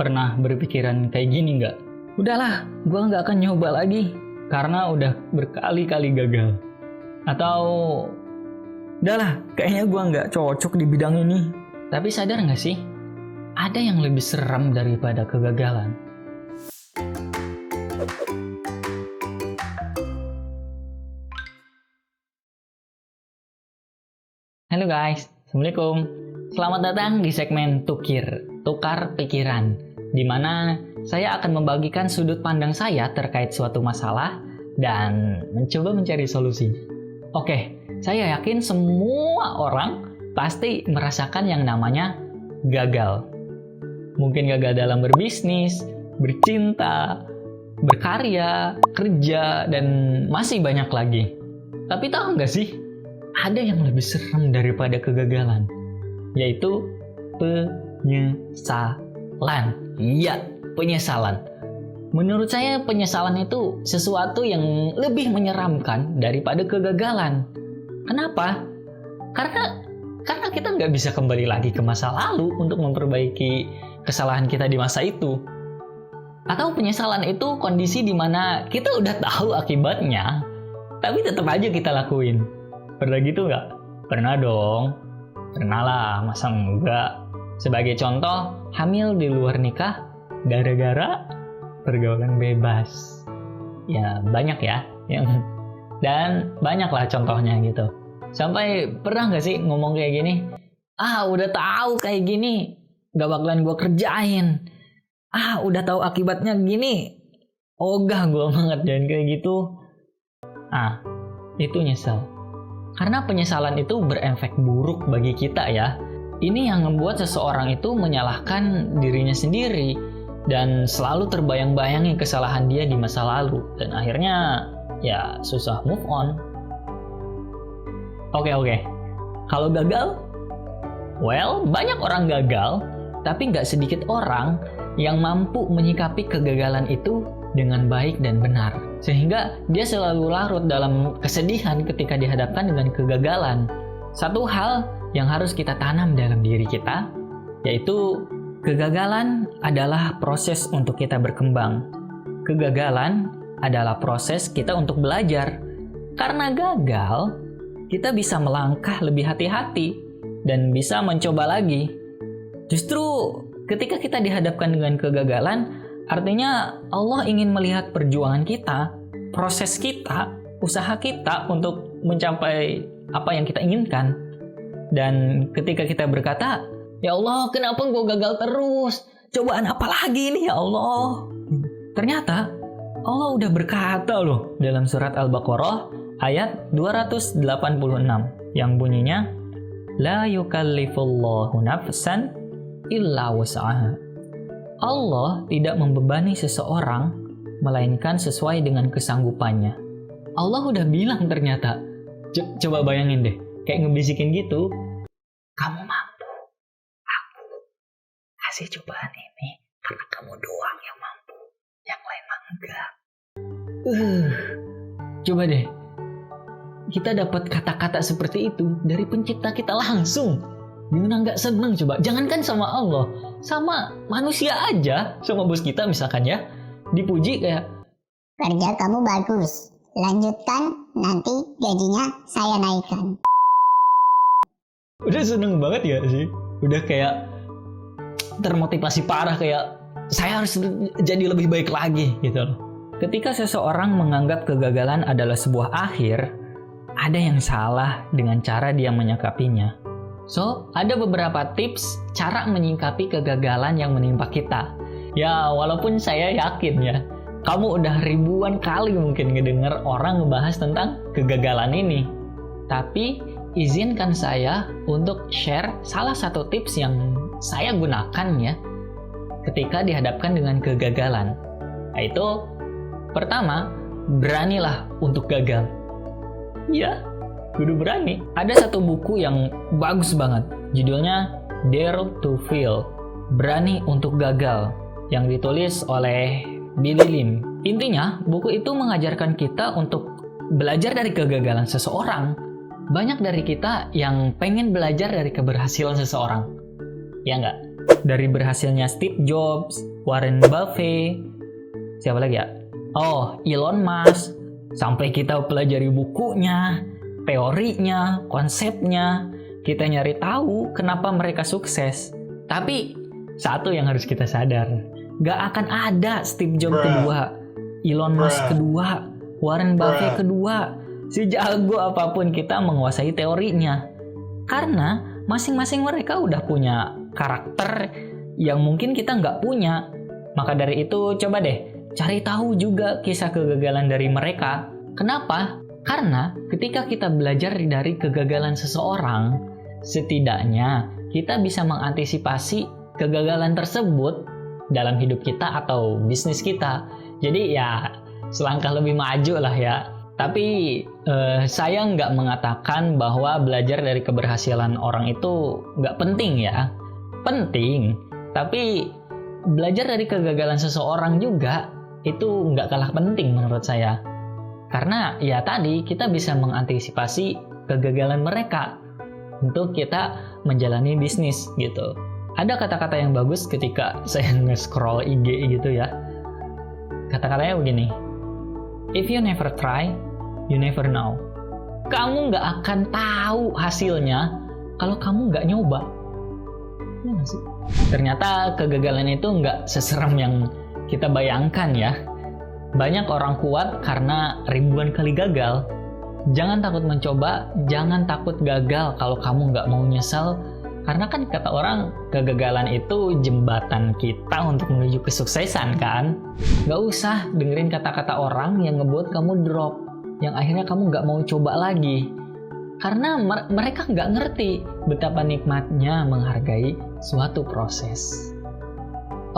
Pernah berpikiran kayak gini nggak? Udahlah, gue nggak akan nyoba lagi karena udah berkali-kali gagal. Atau, udahlah, kayaknya gue nggak cocok di bidang ini. Tapi sadar nggak sih? Ada yang lebih seram daripada kegagalan. Halo guys, Assalamualaikum. Selamat datang di segmen Tukar Pikiran, di mana saya akan membagikan sudut pandang saya terkait suatu masalah dan mencoba mencari solusi. Oke, saya yakin semua orang pasti merasakan yang namanya gagal. Mungkin gagal dalam berbisnis, bercinta, berkarya, kerja, dan masih banyak lagi. Tapi tahu nggak sih? Ada yang lebih serem daripada kegagalan, yaitu penyesalan. Iya, penyesalan. Menurut saya penyesalan itu sesuatu yang lebih menyeramkan daripada kegagalan. Kenapa? Karena kita nggak bisa kembali lagi ke masa lalu untuk memperbaiki kesalahan kita di masa itu. Atau penyesalan itu kondisi di mana kita udah tahu akibatnya, tapi tetap aja kita lakuin. Pernah gitu nggak? Pernah dong. Pernah lah, masa enggak? Sebagai contoh, hamil di luar nikah gara-gara pergaulan bebas. Ya, banyak ya. Dan banyak lah contohnya gitu. Sampai pernah nggak sih ngomong kayak gini? Udah tahu kayak gini, nggak bakalan gue kerjain. Udah tahu akibatnya gini, ogah gue banget dan kayak gitu. Itu nyesel. Karena penyesalan itu berefek buruk bagi kita ya. Ini yang membuat seseorang itu menyalahkan dirinya sendiri dan selalu terbayang-bayangi kesalahan dia di masa lalu. Dan akhirnya ya susah move on. Oke. Kalau gagal, banyak orang gagal, tapi nggak sedikit orang yang mampu menyikapi kegagalan itu dengan baik dan benar. Sehingga dia selalu larut dalam kesedihan ketika dihadapkan dengan kegagalan. Satu hal yang harus kita tanam dalam diri kita, yaitu kegagalan adalah proses untuk kita berkembang. Kegagalan adalah proses kita untuk belajar. Karena gagal, kita bisa melangkah lebih hati-hati dan bisa mencoba lagi. Justru ketika kita dihadapkan dengan kegagalan, artinya Allah ingin melihat perjuangan kita, proses kita, usaha kita untuk mencapai apa yang kita inginkan. Dan ketika kita berkata, ya Allah, kenapa gue gagal terus? Cobaan apa lagi nih ya Allah? Ternyata Allah udah berkata loh dalam surat Al-Baqarah ayat 286 yang bunyinya, La yukallifullahu nafsan illa wus'aha. Allah tidak membebani seseorang melainkan sesuai dengan kesanggupannya. Allah udah bilang ternyata. Coba bayangin deh, kayak ngebisikin gitu. Kamu mampu. Aku kasih cobaan ini karena kamu doang yang mampu. Yang lain mah enggak. Coba deh. Kita dapat kata-kata seperti itu dari pencipta kita langsung. Gimana nggak seneng coba? Jangankan sama Allah, sama manusia aja, sama bos kita misalkan ya, dipuji kayak, kerja kamu bagus, lanjutkan, nanti gajinya saya naikkan. Udah seneng banget ya sih? Udah kayak termotivasi parah, kayak saya harus jadi lebih baik lagi gitu loh. Ketika seseorang menganggap kegagalan adalah sebuah akhir, ada yang salah dengan cara dia menyikapinya. So, ada beberapa tips cara menyikapi kegagalan yang menimpa kita. Ya, walaupun saya yakin ya, kamu udah ribuan kali mungkin ngedenger orang ngebahas tentang kegagalan ini. Tapi, izinkan saya untuk share salah satu tips yang saya gunakan ya, ketika dihadapkan dengan kegagalan. Yaitu, pertama, beranilah untuk gagal. Ya, kudu berani. Ada satu buku yang bagus banget. Judulnya Dare to Fail, Berani untuk Gagal, yang ditulis oleh Billy Lim. Intinya, buku itu mengajarkan kita untuk belajar dari kegagalan seseorang. Banyak dari kita yang pengen belajar dari keberhasilan seseorang. Ya nggak? Dari berhasilnya Steve Jobs, Warren Buffett, siapa lagi ya? Oh, Elon Musk. Sampai kita pelajari bukunya, teorinya, konsepnya. Kita nyari tahu kenapa mereka sukses. Tapi, satu yang harus kita sadar. Gak akan ada Steve Jobs kedua, Elon Musk kedua, Warren Buffett kedua. Sejago apapun kita menguasai teorinya. Karena masing-masing mereka udah punya karakter yang mungkin kita nggak punya. Maka dari itu coba deh cari tahu juga kisah kegagalan dari mereka. Kenapa? Karena ketika kita belajar dari kegagalan seseorang, setidaknya kita bisa mengantisipasi kegagalan tersebut dalam hidup kita atau bisnis kita. Jadi ya selangkah lebih maju lah ya. Tapi saya nggak mengatakan bahwa belajar dari keberhasilan orang itu nggak penting ya. Penting, tapi belajar dari kegagalan seseorang juga itu nggak kalah penting menurut saya. Karena ya tadi kita bisa mengantisipasi kegagalan mereka untuk kita menjalani bisnis gitu. Ada kata-kata yang bagus ketika saya nge-scroll IG gitu ya. Kata-katanya begini, if you never try, you never know. Kamu nggak akan tahu hasilnya kalau kamu nggak nyoba. Ya nggak sih? Ternyata kegagalan itu nggak seserem yang kita bayangkan ya. Banyak orang kuat karena ribuan kali gagal. Jangan takut mencoba, jangan takut gagal kalau kamu nggak mau nyesal. Karena kan kata orang, kegagalan itu jembatan kita untuk menuju kesuksesan kan. Nggak usah dengerin kata-kata orang yang ngebuat kamu drop, yang akhirnya kamu nggak mau coba lagi. Karena mereka nggak ngerti betapa nikmatnya menghargai suatu proses.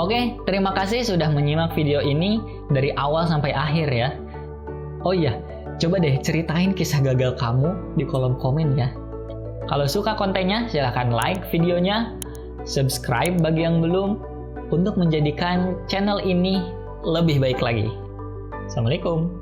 Oke, terima kasih sudah menyimak video ini dari awal sampai akhir ya. Oh iya, coba deh ceritain kisah gagal kamu di kolom komen ya. Kalau suka kontennya, silahkan like videonya, subscribe bagi yang belum, untuk menjadikan channel ini lebih baik lagi. Assalamualaikum.